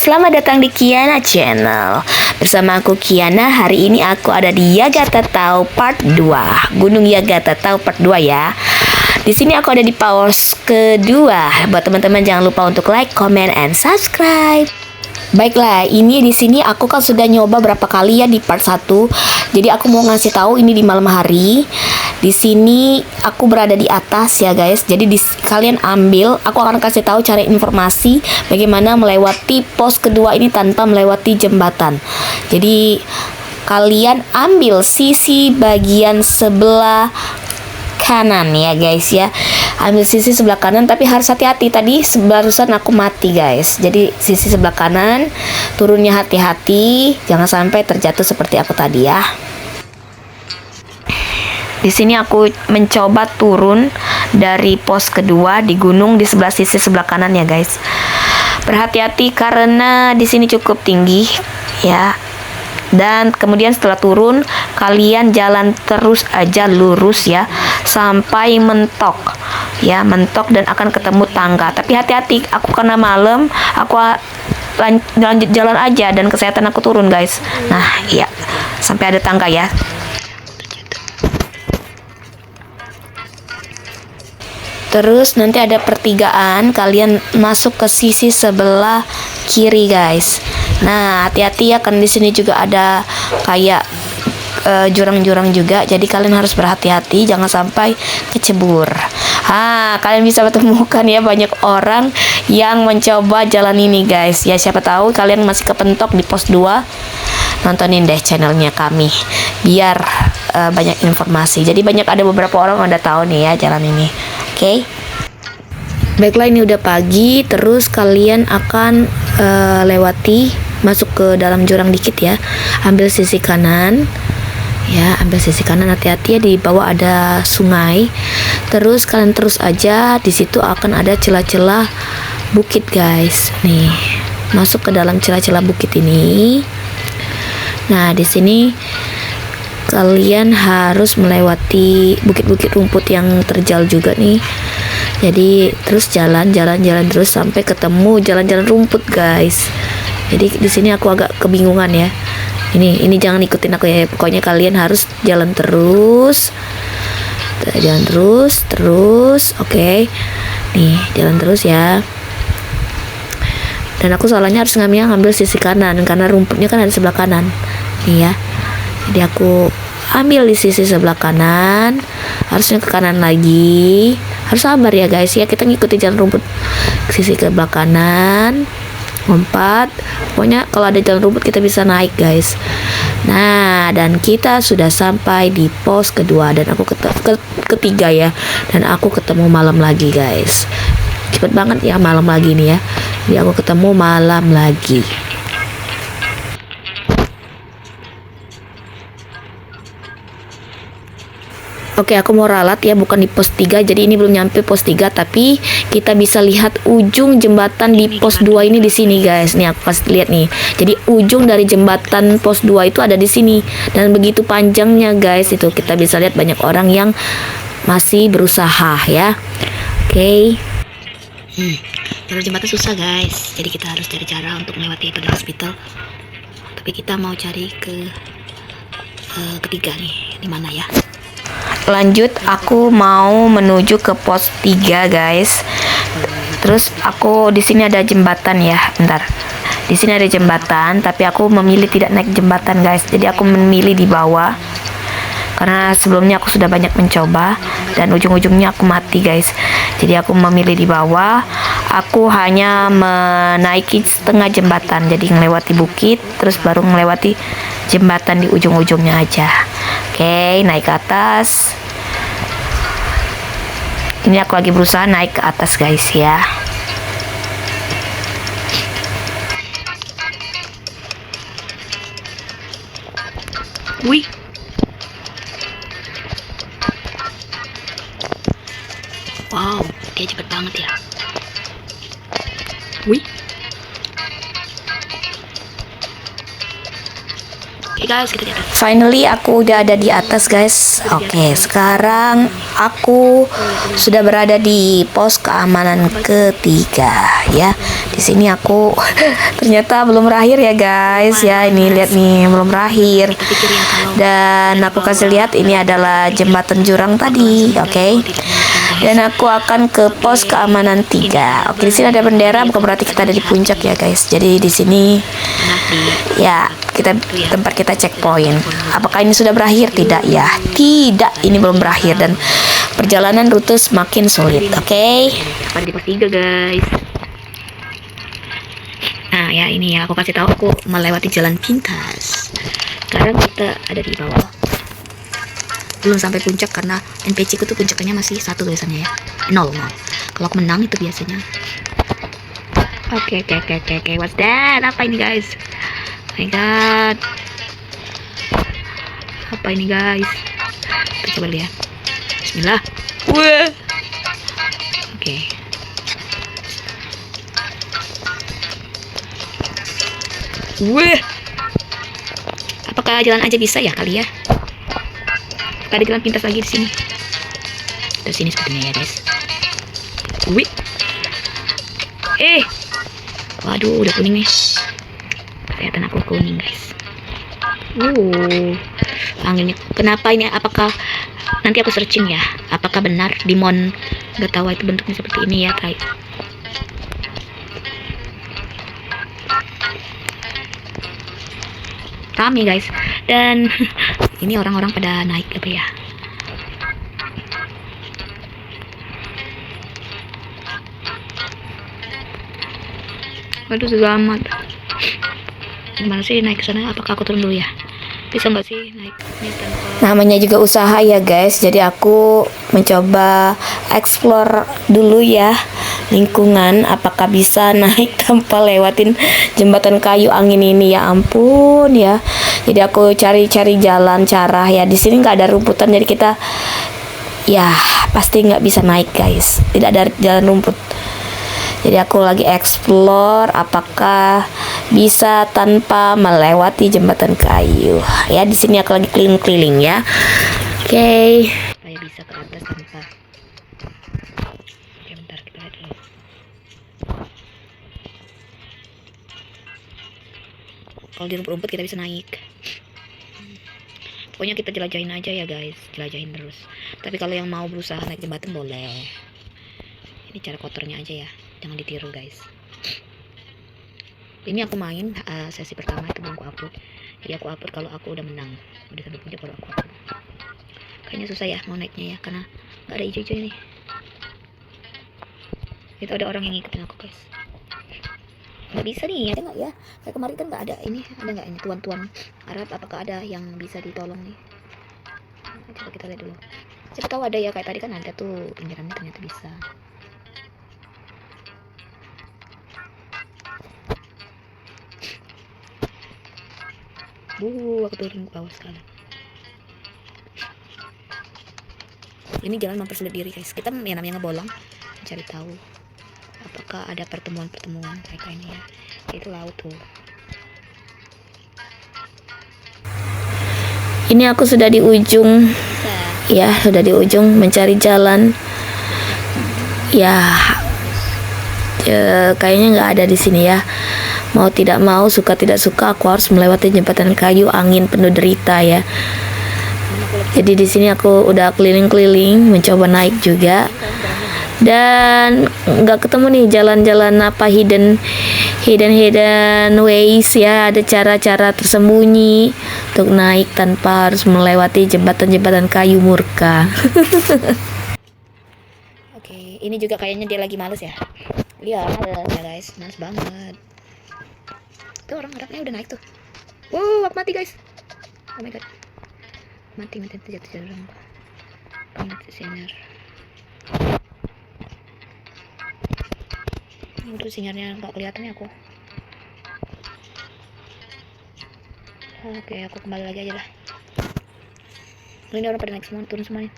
selamat datang di Kiana Channel. Bersama aku Kiana, hari ini aku ada di Yagatatao Part 2. Gunung Yagatatao Part 2 ya. Di sini aku ada di pos kedua. Buat teman-teman jangan lupa untuk like, comment, and subscribe. Baiklah, ini di sini aku kan sudah nyoba berapa kali ya di part 1. Jadi aku mau ngasih tahu ini di malam hari. Di sini aku berada di atas ya guys. Jadi kalian ambil, aku akan kasih tahu cara informasi bagaimana melewati pos kedua ini tanpa melewati jembatan. Jadi kalian ambil sisi bagian sebelah kanan ya guys ya. Ambil sisi sebelah kanan, tapi harus hati-hati. Tadi barusan aku mati guys. Jadi sisi sebelah kanan, turunnya hati-hati, jangan sampai terjatuh seperti aku tadi ya. Di sini aku mencoba turun dari pos kedua di gunung di sebelah sisi sebelah kanan ya guys. Berhati-hati karena di sini cukup tinggi ya. Dan kemudian setelah turun, kalian jalan terus aja lurus ya sampai mentok ya, mentok dan akan ketemu tangga. Tapi hati-hati, aku karena malam, aku lanjut jalan aja dan kesehatan aku turun guys. Nah iya, sampai ada tangga ya. Terus nanti ada pertigaan, kalian masuk ke sisi sebelah kiri guys. Nah hati-hati ya, kan di sini juga ada kayak jurang-jurang juga, jadi kalian harus berhati-hati jangan sampai kecebur. Kalian bisa temukan ya banyak orang yang mencoba jalan ini guys ya. Siapa tahu kalian masih kepentok di pos 2, nontonin deh channelnya kami biar banyak informasi. Jadi ada beberapa orang udah tahu nih ya jalan ini. Oke. Baiklah, ini udah pagi. Terus kalian akan lewati, masuk ke dalam jurang dikit ya. Ambil sisi kanan. Ya, ambil sisi kanan, hati-hati ya, di bawah ada sungai. Terus kalian terus aja, di situ akan ada celah-celah bukit guys. Nih, masuk ke dalam celah-celah bukit ini. Nah, di sini kalian harus melewati bukit-bukit rumput yang terjal juga nih. Jadi terus jalan terus sampai ketemu jalan-jalan rumput guys. Jadi di sini aku agak kebingungan ya. Ini jangan ikutin aku ya. Pokoknya kalian harus jalan terus. Oke. Nih, jalan terus ya. Dan aku soalnya harus ngambil sisi kanan karena rumputnya kan ada di sebelah kanan. Nih ya. Jadi aku ambil di sisi sebelah kanan, harusnya ke kanan lagi. Harus sabar ya guys ya, kita ngikuti jalan rumput ke sisi ke sebelah kanan, lompat. Pokoknya kalau ada jalan rumput kita bisa naik guys. Nah, dan kita sudah sampai di pos kedua dan aku ketiga ya. Dan aku ketemu malam lagi guys. Cepet banget ya malam lagi nih ya. Jadi aku ketemu malam lagi. Oke, aku mau ralat ya, bukan di pos 3. Jadi ini belum nyampe pos 3, tapi kita bisa lihat ujung jembatan di pos 2 ini di sini guys. Nih aku kasih lihat nih. Jadi ujung dari jembatan pos 2 itu ada di sini dan begitu panjangnya guys. Itu kita bisa lihat banyak orang yang masih berusaha ya. Oke. Jalur jembatan susah guys. Jadi kita harus cari cara untuk melewati pada hospital. Tapi kita mau cari ke ketiga nih. Di mana ya? Lanjut, aku mau menuju ke pos 3 guys. Terus aku di sini ada jembatan ya. Bentar. Di sini ada jembatan, tapi aku memilih tidak naik jembatan guys. Jadi aku memilih di bawah. Karena sebelumnya aku sudah banyak mencoba dan ujung-ujungnya aku mati guys. Jadi aku memilih di bawah. Aku hanya menaiki setengah jembatan. Jadi melewati bukit, terus baru melewati jembatan di ujung-ujungnya aja. Oke, naik ke atas. Ini aku lagi berusaha naik ke atas guys ya. Wih. Wow, dia cepet banget ya. Wih. Oke guys, kita di atas. Finally aku udah ada di atas guys. Oke, sekarang aku sudah berada di pos keamanan ketiga ya. Di sini aku ternyata belum berakhir ya guys ya. Ini lihat nih, belum berakhir. Dan aku kasih lihat ini adalah jembatan jurang tadi. Oke. Dan aku akan ke pos keamanan 3. Oke, di sini ada bendera, bukan berarti kita ada di puncak ya guys. Jadi di sini ya tempat kita checkpoint. Apakah ini sudah berakhir? Tidak ya. Tidak, ini belum berakhir dan perjalanan rute semakin sulit. Oke. Pada di pos 3 guys. Nah ya ini ya, aku kasih tahu aku melewati jalan pintas. Sekarang kita ada di bawah. Belum sampai puncak karena NPC ku tuh puncaknya masih 1 tulisannya ya. 0. Kalau aku menang itu biasanya. Oke. What's that? Apa ini guys? Oh my god. Apa ini guys? Kita coba lihat. Bismillah. Wah. Oke. Wah. Apakah jalan aja bisa ya kali ya? Ada jalan pintas lagi di sini. Terus sini sepertinya ya guys. Wih. Waduh, udah kuning nih. Kelihatan aku kuning guys. Anginnya. Kenapa ini? Apakah nanti aku searching ya? Apakah benar Dimon Gatawa itu bentuknya seperti ini ya, guys? Rame guys. Dan ini orang-orang pada naik apa ya? Waduh, susah amat. Gimana sih naik ke sana? Apakah aku turun dulu ya? Bisa nggak sih naik tanpa... Namanya juga usaha ya guys. Jadi aku mencoba explore dulu ya lingkungan. Apakah bisa naik tanpa lewatin jembatan kayu angin ini? Ya ampun ya. Jadi aku cari-cari jalan cara ya. Di sini nggak ada rumputan, jadi kita ya pasti nggak bisa naik guys. Tidak ada jalan rumput. Jadi aku lagi explore apakah bisa tanpa melewati jembatan kayu. Ya di sini aku lagi keliling-keliling ya. Oke. Supaya bisa ke atas tanpa. Oke, bentar kita lihat dulu. Kalau di rumput-rumput kita bisa naik. Pokoknya kita jelajahin aja ya guys, jelajahin terus. Tapi kalau yang mau berusaha naik jembatan boleh. Ini cara kotornya aja ya, jangan ditiru guys. Ini aku main sesi pertama itu belum aku upload. Jadi aku upload kalau aku udah menang, udah sampai puncak baru aku upload. Kayaknya susah ya mau naiknya ya, karena nggak ada hijau-hijau nih. Itu ada orang yang ngikutin aku guys. Nggak bisa nih, ada nggak ya? Kayak kemarin kan nggak ada ini, ada nggak ini tuan-tuan Arab? Apakah ada yang bisa ditolong nih? Coba kita lihat dulu. Siapa tahu ada ya, kayak tadi kan ada tuh pinggirannya ternyata bisa. Aku turun ke bawah sekali. Ini jalan mempersulit diri guys. Kita yang namanya ngebolong, mencari tahu apakah ada pertemuan-pertemuan kayak ini ya. Itu laut tuh. Ini aku sudah di ujung. Ya, sudah di ujung mencari jalan. Ya, kayaknya nggak ada di sini ya. Mau tidak mau, suka tidak suka, aku harus melewati jembatan kayu angin penuh derita ya. Jadi di sini aku udah keliling-keliling, mencoba naik juga. Dan nggak ketemu nih jalan-jalan apa hidden ways ya. Ada cara-cara tersembunyi untuk naik tanpa harus melewati jembatan-jembatan kayu murka. Oke, ini juga kayaknya dia lagi males ya. Lihat, males ya guys, males banget. Tuh orang Arabnya udah naik tuh. Aku mati guys. Oh my god. Mati jatuh jurang. Mati sinyal. Itu sinyalnya nggak kelihatan ya aku. Oke, aku kembali lagi aja lah. Ini orang pada naik semua, turun semua nih.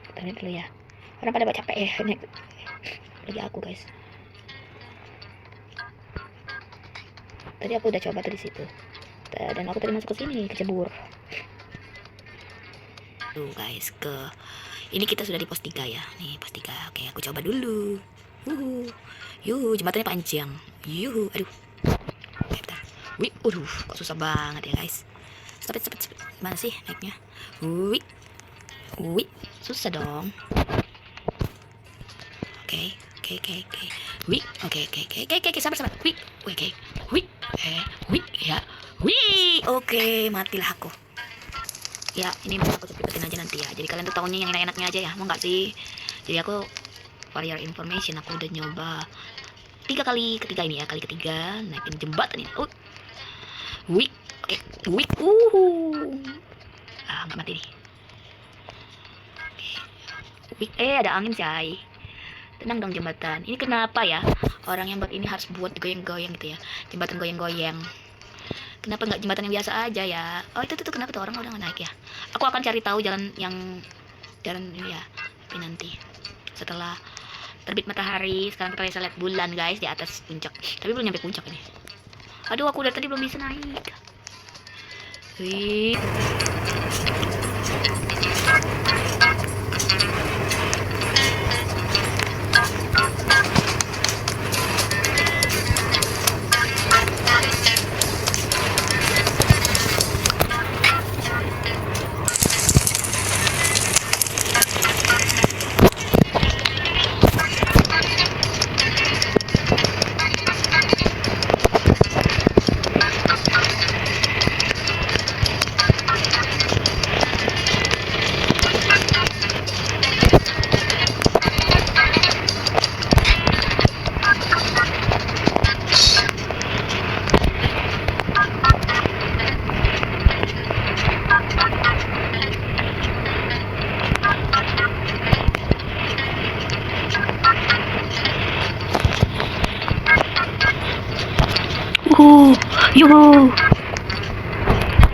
Kita lihat dulu ya. Orang pada capek ya naik. Lagi aku guys. Tadi aku udah coba tuh di situ. Dan aku tadi masuk ke sini, kecebur. Tuh guys, ini kita sudah di pos 3 ya. Nih pos 3. Oke, aku coba dulu. Yuhu, jembatannya panjang. Yuhu, aduh. Oke, bentar. Wih, kok susah banget ya guys. Cepet. Mana sih naiknya? Wih, susah dong. Oke. Wih, oke, sabar. Wih, oke. Wih, ya. Wih, oke, matilah aku. Ya, ini mau aku cepetin aja nanti ya. Jadi kalian tuh tahunya yang enak-enaknya aja ya, mau nggak sih? Jadi aku for your information, aku udah nyoba 3 kali, ketiga ini ya, kali ketiga naikin jembatan ini. Wih, oke, wih, nggak mati nih. Wih, ada angin coy. Tenang dong jembatan. Ini kenapa ya orang yang buat ini harus buat goyang-goyang gitu ya, jembatan goyang-goyang. Kenapa nggak jembatan yang biasa aja ya? Oh itu tuh kenapa tuh orang udah nggak naik ya? Aku akan cari tahu jalan ini ya. Tapi nanti setelah terbit matahari, sekarang kita bisa lihat bulan guys di atas puncak. Tapi belum nyampe puncak ini. Aduh, aku dari tadi belum bisa naik. Wih.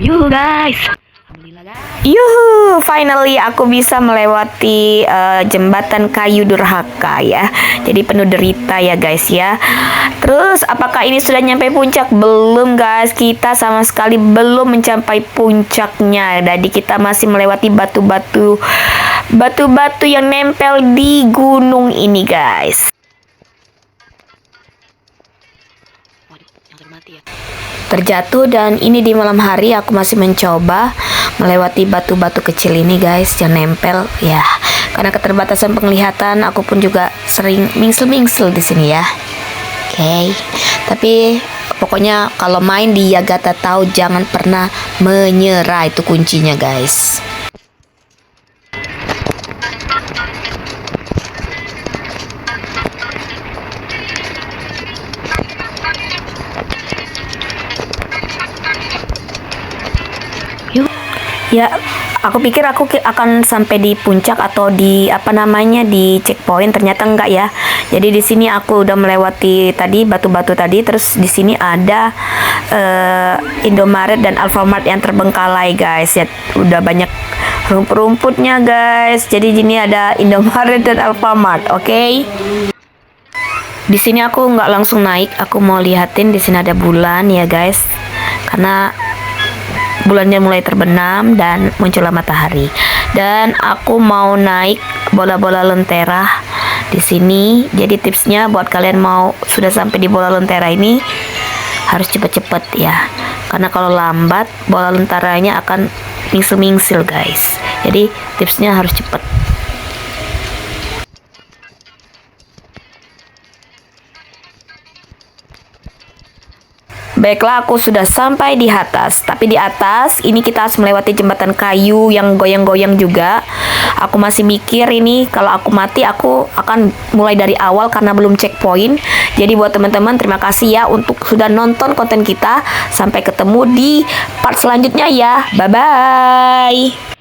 Yuhu guys. Alhamdulillah guys. Yuhu, finally aku bisa melewati jembatan kayu durhaka ya. Jadi penuh derita ya guys ya. Terus apakah ini sudah nyampe puncak? Belum guys, kita sama sekali belum mencapai puncaknya. Jadi kita masih melewati batu-batu yang nempel di gunung ini guys. Terjatuh, dan ini di malam hari aku masih mencoba melewati batu-batu kecil ini guys yang nempel ya. Karena keterbatasan penglihatan, aku pun juga sering mingsel-mingsel di sini ya. Oke. Tapi pokoknya kalau main di Yagata tahu jangan pernah menyerah, itu kuncinya guys. Ya, aku pikir aku akan sampai di puncak atau di di checkpoint, ternyata enggak ya. Jadi di sini aku udah melewati tadi batu-batu tadi, terus di sini ada Indomaret dan Alfamart yang terbengkalai guys. Ya, udah banyak rumput-rumputnya guys. Jadi ini ada Indomaret dan Alfamart, oke? Di sini aku nggak langsung naik, aku mau lihatin di sini ada bulan ya guys. Karena bulannya mulai terbenam dan muncullah matahari. Dan aku mau naik bola-bola lentera di sini. Jadi tipsnya buat kalian mau sudah sampai di bola lentera ini harus cepet-cepet ya. Karena kalau lambat bola lenteranya akan mingsil-mingsil guys. Jadi tipsnya harus cepet. Baiklah, aku sudah sampai di atas. Tapi di atas ini kita harus melewati jembatan kayu yang goyang-goyang juga. Aku masih mikir ini kalau aku mati aku akan mulai dari awal karena belum checkpoint. Jadi buat teman-teman terima kasih ya untuk sudah nonton konten kita. Sampai ketemu di part selanjutnya ya. Bye bye.